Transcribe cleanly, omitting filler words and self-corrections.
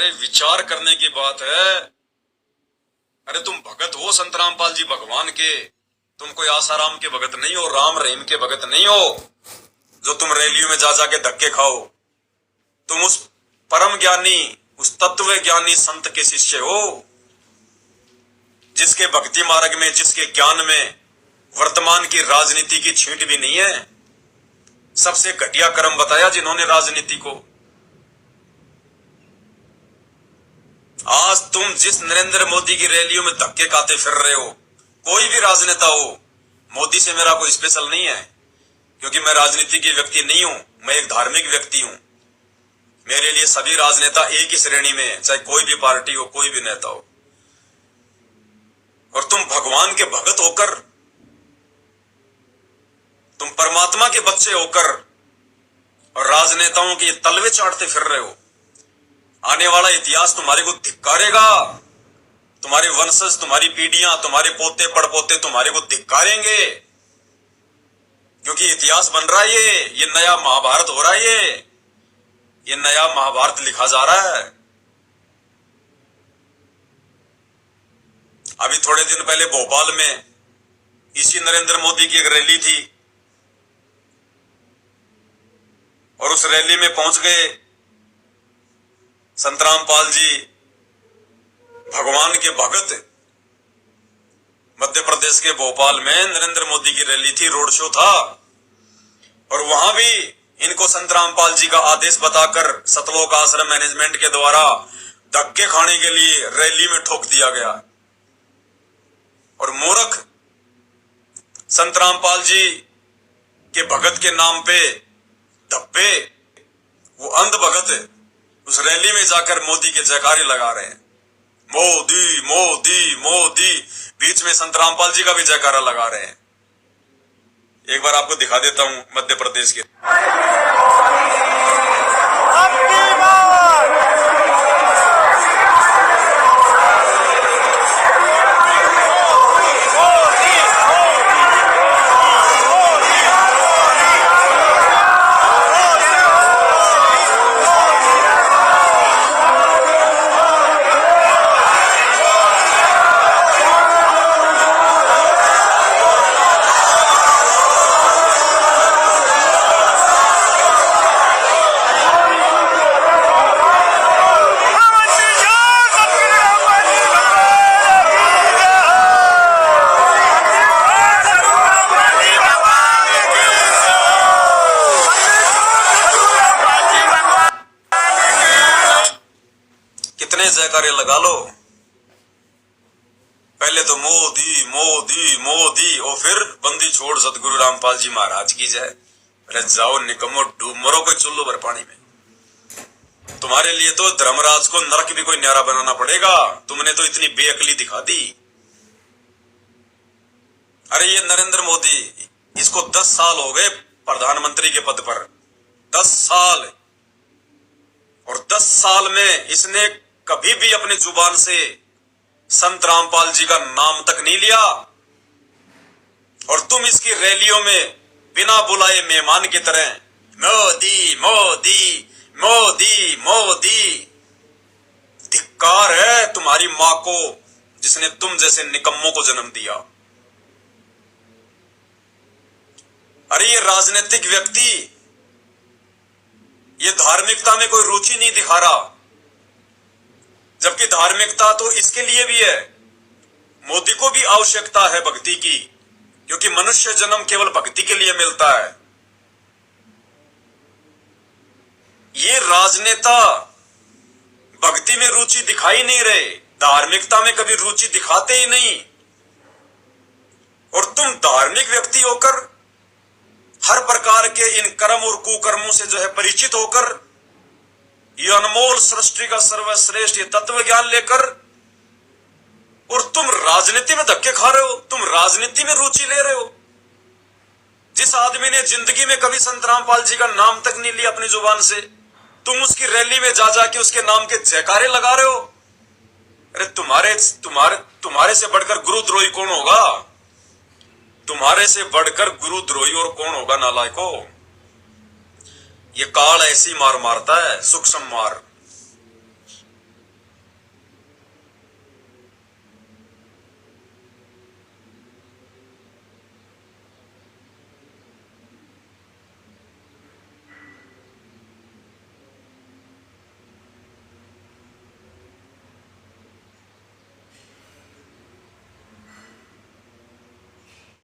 अरे विचार करने की बात है। अरे तुम भगत हो संत रामपाल जी भगवान के, तुम कोई आसाराम के भगत नहीं हो, राम रहीम के भगत नहीं हो जो तुम रैलियों में जा जाके धक्के खाओ। तुम उस परम ज्ञानी, उस तत्व ज्ञानी संत के शिष्य हो जिसके भक्ति मार्ग में, जिसके ज्ञान में वर्तमान की राजनीति की छींट भी नहीं है। सबसे घटिया कर्म बताया जिन्होंने राजनीति को। आज तुम जिस नरेंद्र मोदी की रैलियों में धक्के खाते फिर रहे हो, कोई भी राजनेता हो, मोदी से मेरा कोई स्पेशल नहीं है, क्योंकि मैं राजनीति की व्यक्ति नहीं हूं, मैं एक धार्मिक व्यक्ति हूं। मेरे लिए सभी राजनेता एक ही श्रेणी में है, चाहे कोई भी पार्टी हो, कोई भी नेता हो। और तुम भगवान के भगत होकर, तुम परमात्मा के बच्चे होकर और राजनेताओं के तलवे चाटते फिर रहे हो। आने वाला इतिहास तुम्हारे को धिक्कारेगा, तुम्हारे वंशज, तुम्हारी पीढ़ियां, तुम्हारे पोते पड़पोते तुम्हारे को धिक्कारेंगे, क्योंकि इतिहास बन रहा है। ये नया महाभारत हो रहा है, ये नया महाभारत लिखा जा रहा है। अभी थोड़े दिन पहले भोपाल में इसी नरेंद्र मोदी की एक रैली थी और उस रैली में पहुंच गए संत रामपाल जी भगवान के भगत। मध्य प्रदेश के भोपाल में नरेंद्र मोदी की रैली थी, रोड शो था, और वहां भी इनको संत रामपाल जी का आदेश बताकर सतलोक आश्रम मैनेजमेंट के द्वारा धक्के खाने के लिए रैली में ठोक दिया गया। और मूर्ख संत रामपाल जी के भगत के नाम पे धब्बे, वो अंध भगत उस रैली में जाकर मोदी के जयकारे लगा रहे हैं, मोदी मोदी मोदी, बीच में संत रामपाल जी का भी जयकारा लगा रहे हैं। एक बार आपको दिखा देता हूं मध्य प्रदेश के। जयकारे लगा लो, पहले तो मोदी मोदी मोदी, और फिर बंदी छोड़ सतगुरु रामपाल जी महाराज की जय। अरे जाओ निकम्मो, डूब मरो कोई चुल्लू भर पानी में। तुम्हारे लिए तो धर्मराज को नरक भी कोई न्यारा बनाना पड़ेगा, तुमने तो इतनी बेअकली दिखा दी। अरे ये नरेंद्र मोदी, इसको 10 साल हो गए प्रधानमंत्री के पद पर, 10 साल, और 10 साल में इसने कभी भी अपने जुबान से संत रामपाल जी का नाम तक नहीं लिया। और तुम इसकी रैलियों में बिना बुलाए मेहमान की तरह मोदी मोदी मोदी मोदी। धिक्कार है तुम्हारी मां को जिसने तुम जैसे निकम्मों को जन्म दिया। अरे ये राजनीतिक व्यक्ति ये धार्मिकता में कोई रुचि नहीं दिखा रहा, जबकि धार्मिकता तो इसके लिए भी है। मोदी को भी आवश्यकता है भक्ति की, क्योंकि मनुष्य जन्म केवल भक्ति के लिए मिलता है। ये राजनेता भक्ति में रुचि दिखाई नहीं रहे, धार्मिकता में कभी रुचि दिखाते ही नहीं। और तुम धार्मिक व्यक्ति होकर हर प्रकार के इन कर्म और कुकर्मों से जो है परिचित होकर, ये अनमोल सृष्टि का सर्वश्रेष्ठ ये तत्व ज्ञान लेकर, और तुम राजनीति में धक्के खा रहे हो, तुम राजनीति में रुचि ले रहे हो। जिस आदमी ने जिंदगी में कभी संत रामपाल जी का नाम तक नहीं लिया अपनी जुबान से, तुम उसकी रैली में जा जाके उसके नाम के जयकारे लगा रहे हो। अरे तुम्हारे से बढ़कर गुरुद्रोही कौन होगा? तुम्हारे से बढ़कर गुरुद्रोही और कौन होगा नालायको? ये काल ऐसी मार मारता है, सूक्ष्म मार।